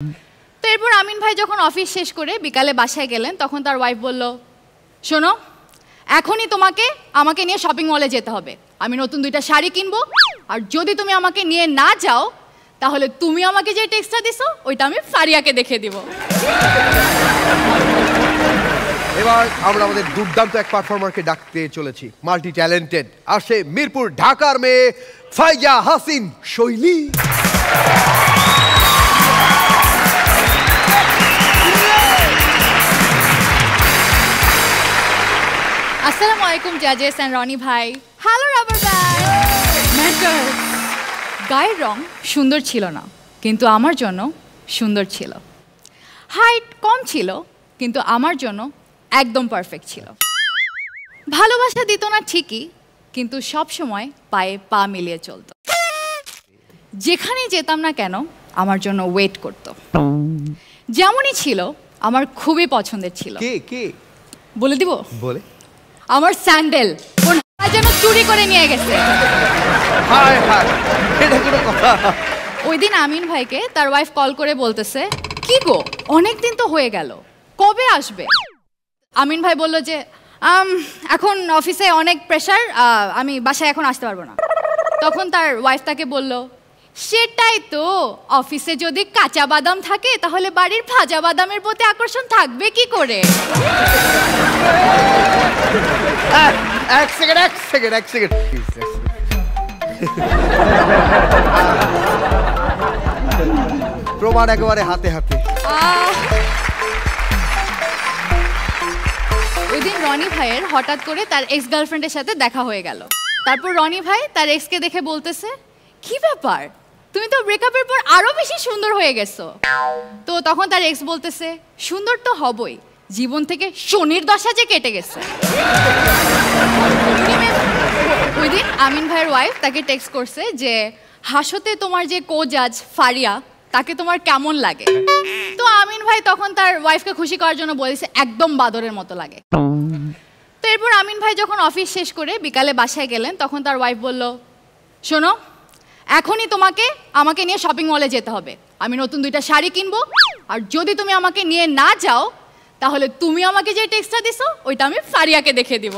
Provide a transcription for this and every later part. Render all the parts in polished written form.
তো এরপর আমিন ভাই যখন অফিস শেষ করে বিকালে বাসায় গেলেন তখন তার ওয়াইফ বলল, শোনো এখনই তোমাকে আমাকে নিয়ে শপিং মলে যেতে হবে, আমি নতুন 2টা শাড়ি কিনবো, আর যদি তুমি আমাকে নিয়ে না যাও তাহলে তুমি আমাকে যে টেক্সটটা দিছো ওইটা আমি ফারিয়াকে দেখে দিব। এবার আমরা আমাদের দুর্দান্ত এক পারফর্মারকে ডাকতে চলেছি, মাল্টি ট্যালেন্টেড, আসে মিরপুর ঢাকার মেয়ে ফাইজা হাসিন শৈলী। আসসালামু আলাইকুম জাজেস এন্ড রনি ভাই। হ্যালো রাবার ভাই। ম্যাটার গায়ের রং সুন্দর ছিল না কিন্তু আমার জন্য সুন্দর ছিল, হাইট কম ছিল কিন্তু আমার জন্য একদম পারফেক্ট ছিল, ভালোবাসা দিত না ঠিকই কিন্তু সব সময় পায়ে পা মিলিয়ে চলতো, যেখানেই যেতাম না কেন আমার জন্য ওয়েট করত, যেমনই ছিল আমার খুবই পছন্দের ছিল। কে কে বলে দিব? বলে। আমার স্যান্ডেল কোন যেন চুরি করে নিয়ে গেছে। হায় হায়, এটা কোনো কথা? ওই দিন আমিন ভাইকে তার ওয়াইফ কল করে বলতেছে, কি গো অনেক দিন তো হয়ে গেল, কবে আসবে? আমিন ভাই বলল যে এখন অফিসে অনেক প্রেশার, আমি বাসায় এখন আসতে পারবো না। তখন তার ওয়াইফ তাকে বলল, সেটাই তো, অফিসে যদি কাঁচা বাদাম থাকে তাহলে বাড়ির ভাজা বাদামের প্রতি আকর্ষণ থাকবে কি করে? এক সেকেন্ড প্রমাণ একেবারে হাতে হাতে। ওই দিন রনি ভাইয়ের হঠাৎ করে তার এক্স গার্লফ্রেন্ডের সাথে দেখা হয়ে গেল। তারপর রনি ভাই তার এক্সকে দেখে বলতেছে, কি ব্যাপার তুমি তো ব্রেকআপের পর আরো বেশি সুন্দর হয়ে গেছো। তো তখন তার এক্স বলতেছে, সুন্দর তো হবই, জীবন থেকে শনির দশা যে কেটে গেছে। ওই দিন আমিন ভাইয়ের ওয়াইফ তাকে টেক্সট করছে যে হাসতে তোমার যে কোজাজ ফারিয়া তাকে তোমার কেমন লাগে? তো আমিন ভাই তখন তার ওয়াইফকে খুশি করার জন্য বলেছে, একদম বাদরের মতো লাগে। তো এরপর আমিন ভাই যখন অফিস শেষ করে বিকালে বাসায় গেলেন তখন তার ওয়াইফ বলল, শোনো এখনই তোমাকে আমাকে নিয়ে শপিং মলে যেতে হবে, আমি নতুন 2টা শাড়ি কিনবো, আর যদি তুমি আমাকে নিয়ে না যাও তাহলে তুমি আমাকে যে টেক্সটটা দিছো ওইটা আমি ফারিয়াকে দেখে দিব।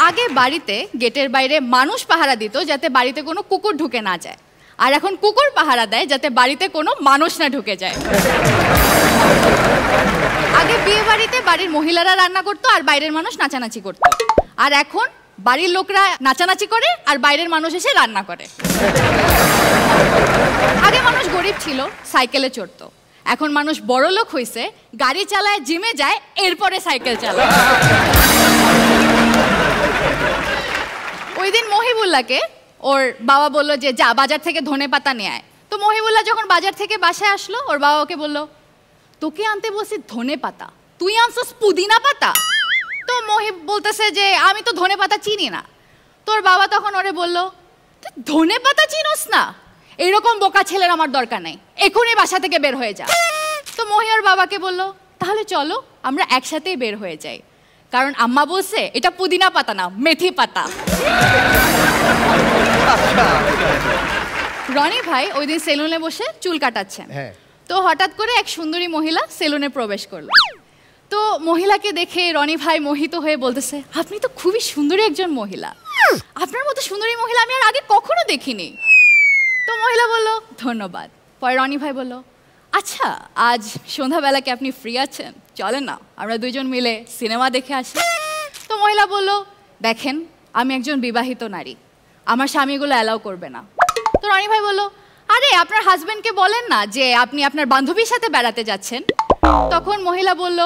আগে বাড়িতে গেটের বাইরে মানুষ পাহারা দিত যাতে বাড়িতে কোনো কুকুর ঢুকে না যায়, আর এখন কুকুর পাহারা দেয় যাতে বাড়িতে কোনো মানুষ না ঢুকে যায়। আগে বিয়ে বাড়িতে বাড়ির মহিলারা রান্না করতো আর বাইরের মানুষ নাচানাচি করতো, আর এখন বাড়ির লোকরা নাচানাচি করে আর বাইরের মানুষ এসে রান্না করে। আগে মানুষ গরিব ছিল, সাইকেলে চড়তো, এখন মানুষ বড় লোক হয়েছে, গাড়ি চালায়, জিমে যায়, এরপরে সাইকেল চালায়। ওই দিন মহিবুল্লাহকে ওর বাবা বলল যে যা বাজার থেকে ধনেপাতা নিয়ে আয়। তো মহিবুল্লাহ যখন বাজার থেকে বাসায় আসলো ওর বাবা ওকে বলল, তোকে আনতে বলছি ধনেপাতা, তুই আনছস পুদিনা পাতা। তো মহিব বলতেছে যে আমি তো ধনেপাতা চিনি না। তোর বাবা তখন ওরে বলল, তুই ধনেপাতা চিনোস না? এরকম বোকা ছেলের আমার দরকার নেই, এখনই বাসা থেকে বের হয়ে যা। তো মহি ওর বাবাকে বলল, তাহলে চলো আমরা একসাথেই বের হয়ে যাই, কারণ আম্মা বলছে এটা পুদিনা পাতা না মেথি পাতা। রনি ভাই ওই দিন সেলুনে বসে চুল কাটাচ্ছেন, তো হঠাৎ করে এক সুন্দরী মহিলা সেলুনে প্রবেশ করলো। তো মহিলাকে দেখে রনি ভাই মোহিত হয়ে বলতেছে, আপনি তো খুবই সুন্দরী একজন মহিলা, আপনার মতো সুন্দরী মহিলা আমি আর আগে কখনো দেখিনি। তো মহিলা বলল, ধন্যবাদ। পরে রনি ভাই বলল, আচ্ছা আজ সন্ধ্যাবেলা কি আপনি ফ্রি আছেন? চলেন না আমরা দুজন মিলে সিনেমা দেখে আসি। তো মহিলা বলল, দেখেন আমি একজন বিবাহিত নারী, আমার স্বামী এগুলো অ্যালাউ করবে না। তো রনি ভাই বলল, আরে আপনার হাজবেন্ডকে বলেন না যে আপনি আপনার বান্ধবীর সাথে বেড়াতে যাচ্ছেন। তখন মহিলা বলল,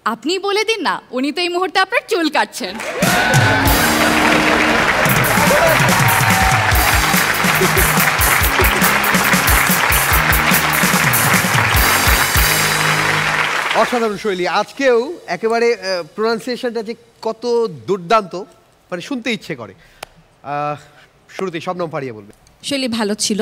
আপনি বলে দিন না, উনি তো এই মুহূর্তে আপনার চুল কাটছেন। অসাধারণ শৈলী, আজকেও একেবারে প্রোনাউন্সিয়েশনটা যে কত দুর্দান্ত, মানে শুনতে ইচ্ছে করে। শুরুতেই শবনম ফারিয়া বলবে। শৈলী ভালো ছিল,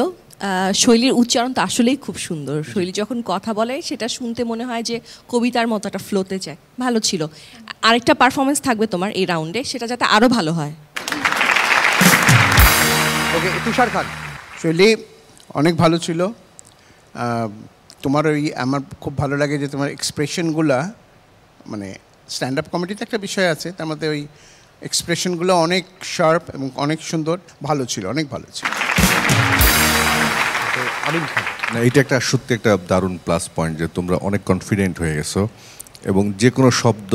শৈলীর উচ্চারণ তো আসলেই খুব সুন্দর, শৈলী যখন কথা বলে সেটা শুনতে মনে হয় যে কবিতার মতো একটা ফ্লোতে যায়, ভালো ছিল। আরেকটা পারফরমেন্স থাকবে তোমার এই রাউন্ডে, সেটা যাতে আরও ভালো হয়। ওকে, তুষার খান। শৈলী অনেক ভালো ছিল। তোমার ওই আমার খুব ভালো লাগে যে তোমার এক্সপ্রেশনগুলা, মানে স্ট্যান্ড আপ কমেডিতে একটা বিষয় আছে, তার মধ্যে ওই এক্সপ্রেশনগুলো অনেক শার্প এবং অনেক সুন্দর, ভালো ছিল, অনেক ভালো ছিল। আমিন খান। না, এটা একটা সত্যি একটা দারুণ প্লাস পয়েন্ট যে তোমরা অনেক কনফিডেন্ট হয়ে গেছো এবং যে কোনো শব্দ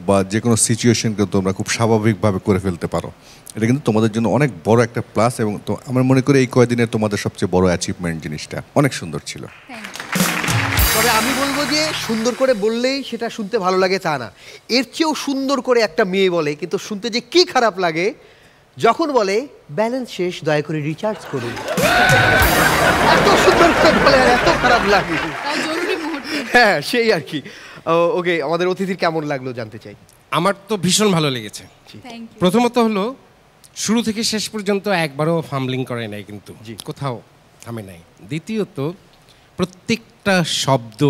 বা যে কোনো সিচুয়েশনকে তোমরা খুব স্বাভাবিকভাবে করে ফেলতে পারো। এটা কিন্তু তোমাদের জন্য অনেক বড় একটা প্লাস এবং তো আমার মনে করি এই কয়দিনে তোমাদের সবচেয়ে বড় অ্যাচিভমেন্ট জিনিসটা অনেক সুন্দর ছিল। তবে আমি বলবো যে সুন্দর করে বললেই সেটা শুনতে ভালো লাগে তা না, এর চেয়েও সুন্দর করে একটা মেয়ে বলে কিন্তু শুনতে যে কি খারাপ লাগে যখন বলে ব্যালেন্স শেষ, দয়া করে রিচার্জ করুন। এত সুন্দর করে বলে আর এত খারাপ লাগে। হ্যাঁ সেই আর কি। ওকে, আমাদের অতিথির কেমন লাগলো জানতে চাই। আমার তো ভীষণ ভালো লেগেছে। প্রথমত হলো শুরু থেকে শেষ পর্যন্ত একবারও ফাম্বলিং করে নাই, কিন্তু কোথাও থামে নাই। দ্বিতীয়ত প্রত্যেকটা শব্দ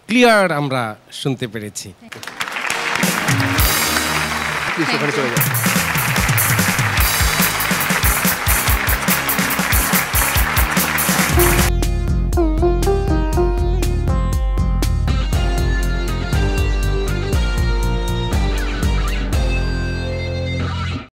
ক্লিয়ার আমরা শুনতে পেরেছি। চলে যাও।